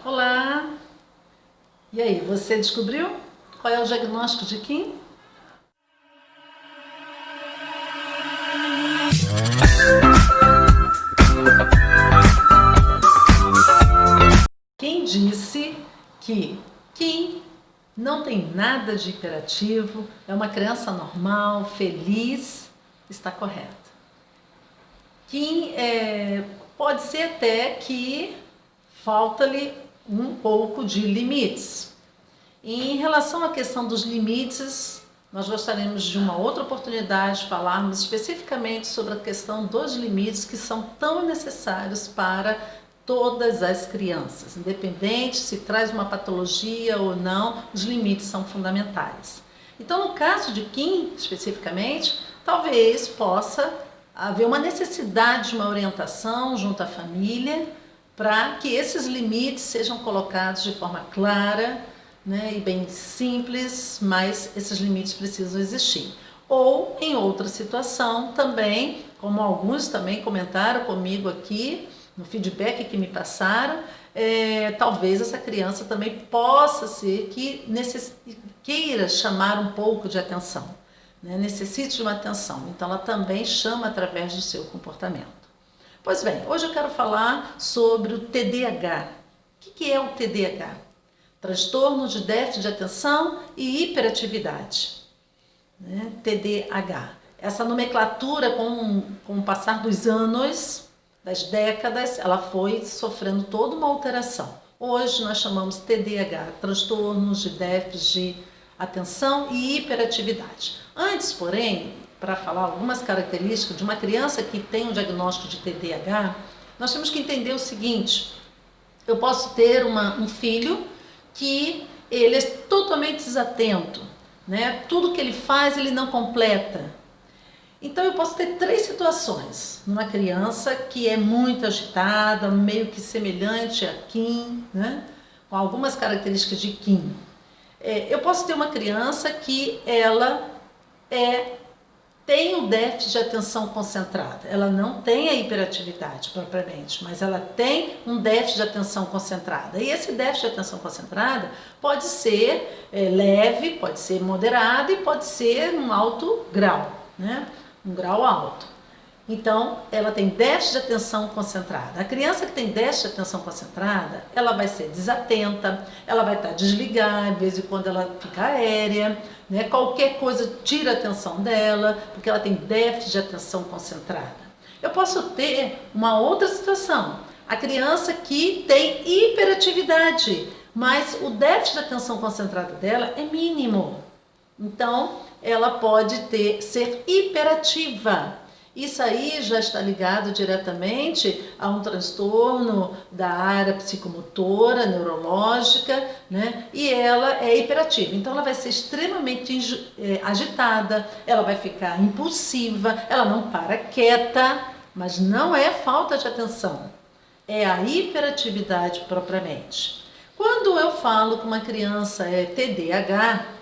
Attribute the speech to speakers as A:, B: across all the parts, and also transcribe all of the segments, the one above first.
A: Olá! E aí, você descobriu qual é o diagnóstico de Kim? Quem disse que Kim não tem nada de hiperativo, é uma criança normal, feliz, está correto. Kim pode ser até que falta-lhe um pouco de limites. E em relação à questão dos limites, nós gostaríamos de uma outra oportunidade de falarmos especificamente sobre a questão dos limites que são tão necessários para todas as crianças, independente se traz uma patologia ou não, os limites são fundamentais. Então, no caso de Kim, especificamente, talvez possa haver uma necessidade de uma orientação junto à família para que esses limites sejam colocados de forma clara, né, e bem simples, mas esses limites precisam existir. Ou em outra situação também, como alguns também comentaram comigo aqui, no feedback que me passaram, talvez essa criança também possa ser que queira chamar um pouco de atenção, né, necessite de uma atenção, então ela também chama através do seu comportamento. Pois bem, hoje eu quero falar sobre o TDAH. O que é o TDAH? Transtorno de déficit de atenção e hiperatividade, né? TDAH. Essa nomenclatura, com o passar dos anos, das décadas, ela foi sofrendo toda uma alteração. Hoje nós chamamos TDAH, transtornos de déficit de atenção e hiperatividade. Antes, porém, para falar algumas características de uma criança que tem um diagnóstico de TDAH, nós temos que entender o seguinte: eu posso ter um filho que ele é totalmente desatento, né? Tudo que ele faz ele não completa. Então eu posso ter três situações numa criança que é muito agitada, meio que semelhante a Kim, né? Com algumas características de Kim. Eu posso ter uma criança que ela tem o déficit de atenção concentrada, ela não tem a hiperatividade propriamente, mas ela tem um déficit de atenção concentrada. E esse déficit de atenção concentrada pode ser leve, pode ser moderado e pode ser um alto grau, né? Um grau alto. Então, ela tem déficit de atenção concentrada. A criança que tem déficit de atenção concentrada, ela vai ser desatenta, ela vai estar desligada, de vez em quando ela fica aérea, né? Qualquer coisa tira a atenção dela, porque ela tem déficit de atenção concentrada. Eu posso ter uma outra situação, a criança que tem hiperatividade, mas o déficit de atenção concentrada dela é mínimo. Então, ela pode ser hiperativa. Isso aí já está ligado diretamente a um transtorno da área psicomotora, neurológica, né? E ela é hiperativa. Então ela vai ser extremamente agitada, ela vai ficar impulsiva, ela não para quieta, mas não é falta de atenção, é a hiperatividade propriamente. Quando eu falo que uma criança é TDAH,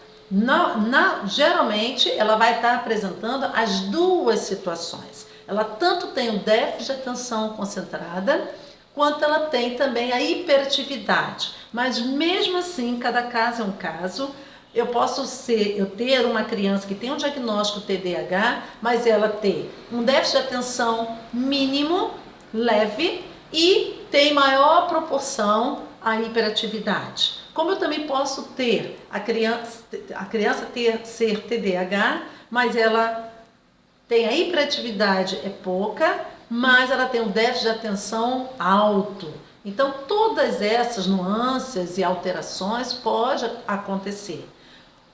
A: geralmente ela vai estar apresentando as duas situações. Ela tanto tem o déficit de atenção concentrada, quanto ela tem também a hiperatividade. Mas mesmo assim, cada caso é um caso. Eu ter uma criança que tem um diagnóstico TDAH, mas ela ter um déficit de atenção mínimo, leve, e tem maior proporção à hiperatividade. Como eu também posso ter a criança ser TDAH, mas ela tem a hiperatividade pouca, mas ela tem um déficit de atenção alto. Então, todas essas nuances e alterações podem acontecer.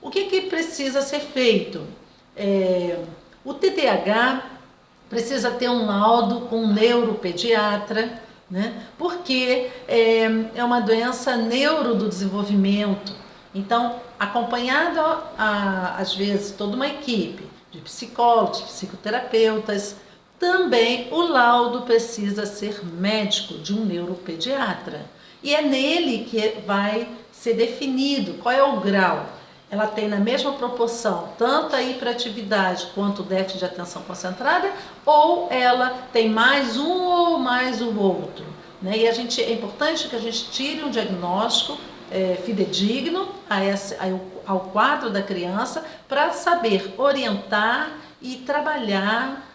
A: O que precisa ser feito? O TDAH precisa ter um laudo com um neuropediatra, né? Porque é uma doença neuro do desenvolvimento. Então, acompanhado às vezes toda uma equipe de psicólogos, psicoterapeutas, também o laudo precisa ser médico de um neuropediatra. E é nele que vai ser definido qual é o grau. Ela tem na mesma proporção tanto a hiperatividade quanto o déficit de atenção concentrada, ou ela tem mais um ou mais o outro. né? E é importante que a gente tire um diagnóstico fidedigno ao quadro da criança para saber orientar e trabalhar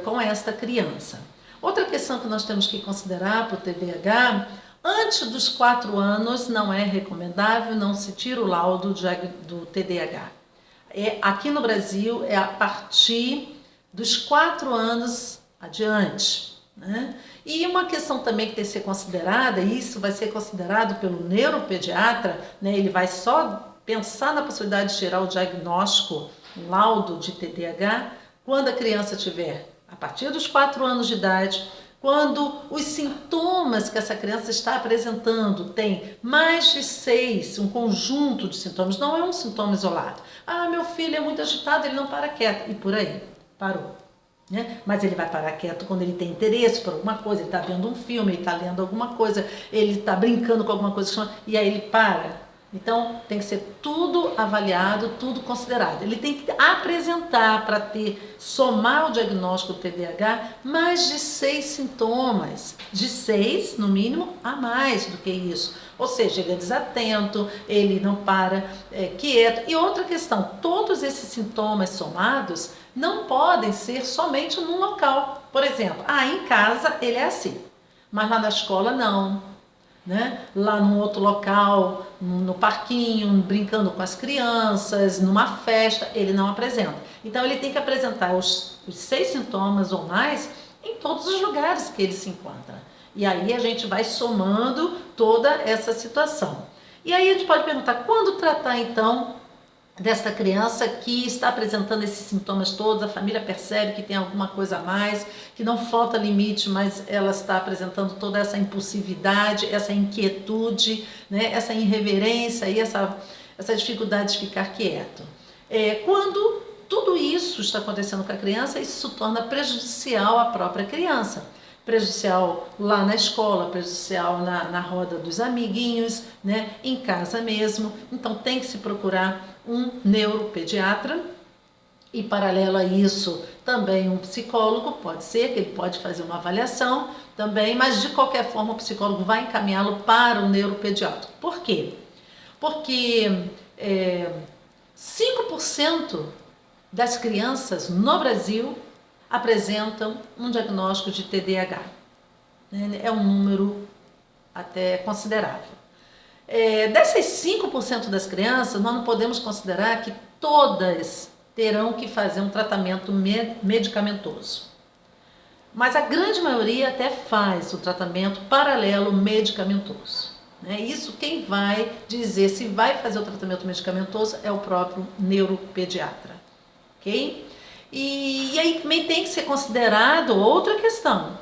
A: com esta criança. Outra questão que nós temos que considerar para o TDAH: antes dos 4 anos não é recomendável, não se tira o laudo do TDAH. Aqui no Brasil é a partir dos 4 anos adiante, né? E uma questão também que tem que ser considerada, e isso vai ser considerado pelo neuropediatra, né? Ele vai só pensar na possibilidade de tirar o diagnóstico, o laudo de TDAH, quando a criança tiver a partir dos 4 anos de idade, quando os sintomas que essa criança está apresentando tem mais de 6, um conjunto de sintomas, não é um sintoma isolado. Ah, meu filho é muito agitado, ele não para quieto, e por aí, parou. Né? Mas ele vai parar quieto quando ele tem interesse por alguma coisa, ele está vendo um filme, ele está lendo alguma coisa, ele está brincando com alguma coisa, e aí ele para. Então tem que ser tudo avaliado, tudo considerado. Ele tem que apresentar, para somar o diagnóstico do TDAH, mais de 6 sintomas, de 6 no mínimo a mais do que isso. Ou seja, ele é desatento, ele não para quieto. E outra questão: todos esses sintomas somados não podem ser somente num local. Por exemplo, em casa ele é assim, mas lá na escola não, né? Lá num outro local, no parquinho, brincando com as crianças, numa festa, ele não apresenta. Então ele tem que apresentar os 6 sintomas ou mais em todos os lugares que ele se encontra. E aí a gente vai somando toda essa situação. E aí a gente pode perguntar: quando tratar então desta criança que está apresentando esses sintomas todos, a família percebe que tem alguma coisa a mais, que não falta limite, mas ela está apresentando toda essa impulsividade, essa inquietude, né, essa irreverência e essa dificuldade de ficar quieto. Quando tudo isso está acontecendo com a criança, isso se torna prejudicial à própria criança. Prejudicial lá na escola, prejudicial na roda dos amiguinhos, né, em casa mesmo. Então tem que se procurar um neuropediatra e, paralelo a isso, também um psicólogo. Pode ser que ele pode fazer uma avaliação também, mas de qualquer forma o psicólogo vai encaminhá-lo para o neuropediatra. Por quê? Porque 5% das crianças no Brasil apresentam um diagnóstico de TDAH. É um número até considerável. Dessas 5% das crianças, nós não podemos considerar que todas terão que fazer um tratamento medicamentoso. Mas a grande maioria até faz o tratamento paralelo medicamentoso. Isso, quem vai dizer se vai fazer o tratamento medicamentoso é o próprio neuropediatra. Ok? E aí também tem que ser considerado outra questão: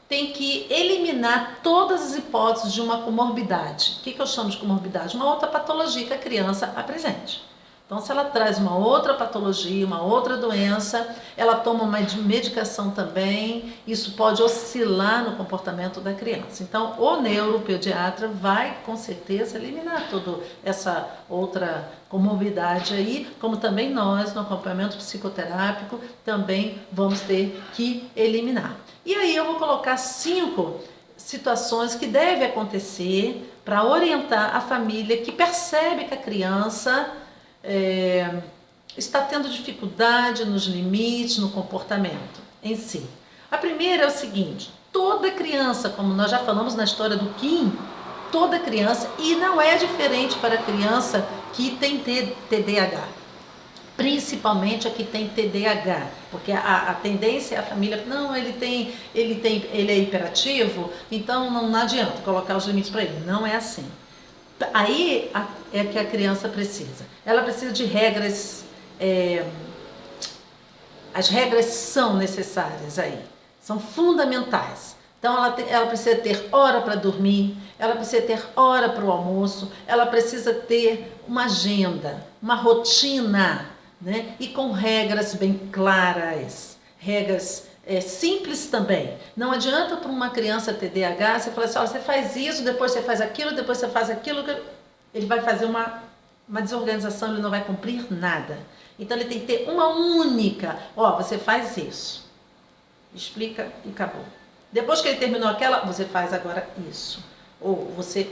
A: tem que eliminar todas as hipóteses de uma comorbidade. O que eu chamo de comorbidade? Uma outra patologia que a criança apresente. Então, se ela traz uma outra patologia, uma outra doença, ela toma uma medicação também, isso pode oscilar no comportamento da criança. Então, o neuropediatra vai, com certeza, eliminar toda essa outra comorbidade aí, como também nós, no acompanhamento psicoterápico, também vamos ter que eliminar. E aí eu vou colocar 5 situações que devem acontecer para orientar a família que percebe que a criança está tendo dificuldade nos limites, no comportamento em si. A primeira é o seguinte: toda criança, como nós já falamos na história do Kim, toda criança, e não é diferente para a criança que tem TDAH, principalmente a que tem TDAH, porque a tendência é a família: não, ele é hiperativo, então não adianta colocar os limites para ele. Não é assim. Aí é que a criança precisa. Ela precisa de regras. As regras são necessárias aí, são fundamentais. Então ela precisa ter hora para dormir, ela precisa ter hora para o almoço, ela precisa ter uma agenda, uma rotina, né? E com regras bem claras, regras simples também. Não adianta para uma criança TDAH você falar assim: você faz isso, depois você faz aquilo, depois você faz aquilo. Ele vai fazer uma desorganização, ele não vai cumprir nada. Então ele tem que ter uma única: você faz isso, explica e acabou. Depois que ele terminou aquela, você faz agora isso. Ou você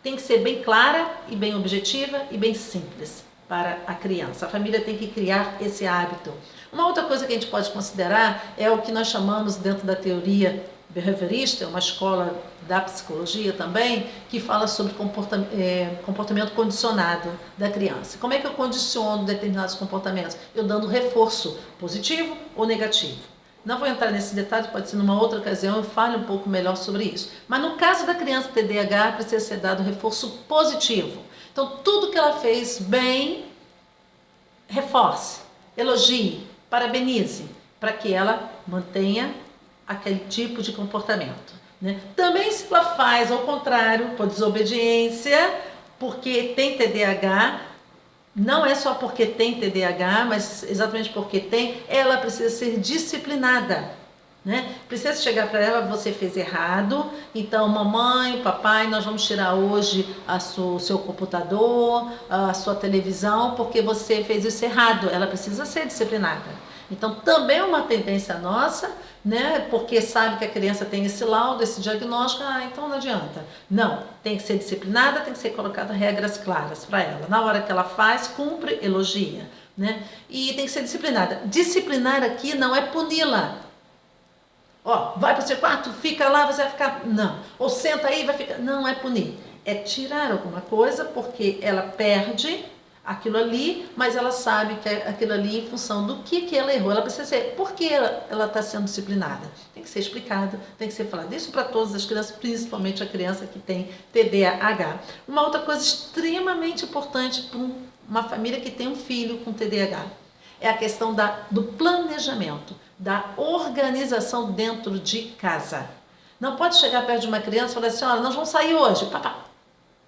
A: tem que ser bem clara e bem objetiva e bem simples para a criança. A família tem que criar esse hábito. Uma outra coisa que a gente pode considerar é o que nós chamamos dentro da teoria behaviorista, uma escola da psicologia também, que fala sobre comportamento condicionado da criança. Como é que eu condiciono determinados comportamentos? Eu dando reforço positivo ou negativo. Não vou entrar nesse detalhe, pode ser numa outra ocasião, eu falo um pouco melhor sobre isso. Mas no caso da criança TDAH, precisa ser dado reforço positivo. Então, tudo que ela fez bem, reforce, elogie, parabenize, para que ela mantenha aquele tipo de comportamento. Né? Também se ela faz ao contrário, por desobediência, porque tem TDAH, não é só porque tem TDAH, mas exatamente porque tem, ela precisa ser disciplinada. Né? Precisa chegar para ela, você fez errado, então mamãe, papai, nós vamos tirar hoje o seu computador, a sua televisão, porque você fez isso errado. Ela precisa ser disciplinada. Então também é uma tendência nossa, né? Porque sabe que a criança tem esse laudo, esse diagnóstico, então não adianta. Não, tem que ser disciplinada, tem que ser colocada regras claras para ela. Na hora que ela faz, cumpre, elogia. Né? E tem que ser disciplinada. Disciplinar aqui não é puni-la. Ó, vai para o seu quarto, fica lá, você vai ficar... Não. Ou senta aí, vai ficar... Não é punir. É tirar alguma coisa, porque ela perde aquilo ali, mas ela sabe que é aquilo ali em função do que ela errou. Ela precisa ser... Por que ela está sendo disciplinada? Tem que ser explicado, tem que ser falado. Isso para todas as crianças, principalmente a criança que tem TDAH. Uma outra coisa extremamente importante para uma família que tem um filho com TDAH é a questão do planejamento, da organização dentro de casa. Não pode chegar perto de uma criança e falar assim, olha, nós vamos sair hoje, papá.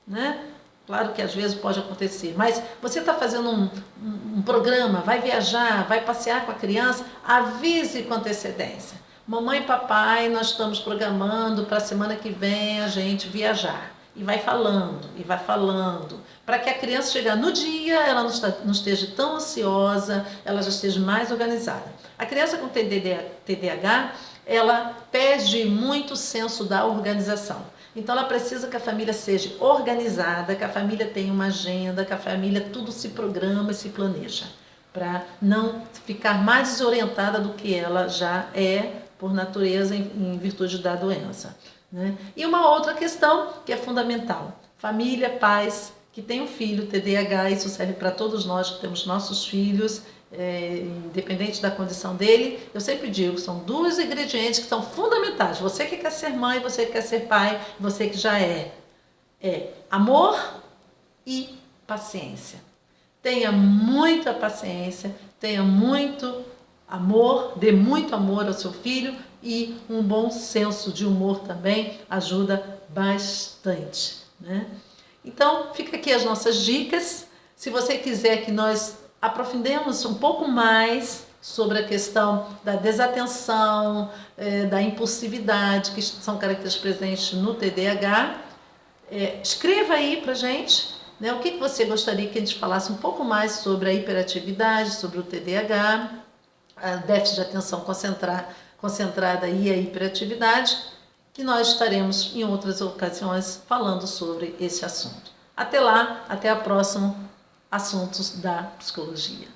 A: Né? Claro que às vezes pode acontecer, mas você está fazendo um programa, vai viajar, vai passear com a criança, avise com antecedência. Mamãe e papai, nós estamos programando para a semana que vem a gente viajar. E vai falando, para que a criança chegar no dia, ela não esteja tão ansiosa, ela já esteja mais organizada. A criança com TDAH, ela perde muito o senso da organização. Então ela precisa que a família seja organizada, que a família tenha uma agenda, que a família tudo se programa e se planeja, para não ficar mais desorientada do que ela já é por natureza em virtude da doença. Né? E uma outra questão que é fundamental, família, pais que têm um filho TDAH, isso serve para todos nós que temos nossos filhos, independente da condição dele, eu sempre digo, são dois ingredientes que são fundamentais, você que quer ser mãe, você que quer ser pai, você que já é amor e paciência. Tenha muita paciência, tenha muito amor, dê muito amor ao seu filho e um bom senso de humor também ajuda bastante. Né? Então, fica aqui as nossas dicas. Se você quiser que nós aprofundemos um pouco mais sobre a questão da desatenção, da impulsividade, que são características presentes no TDAH, escreva aí pra gente, né, o que você gostaria que a gente falasse um pouco mais sobre a hiperatividade, sobre o TDAH, a déficit de atenção concentrada e a hiperatividade, que nós estaremos em outras ocasiões falando sobre esse assunto. Até lá, até a próxima Assuntos da Psicologia.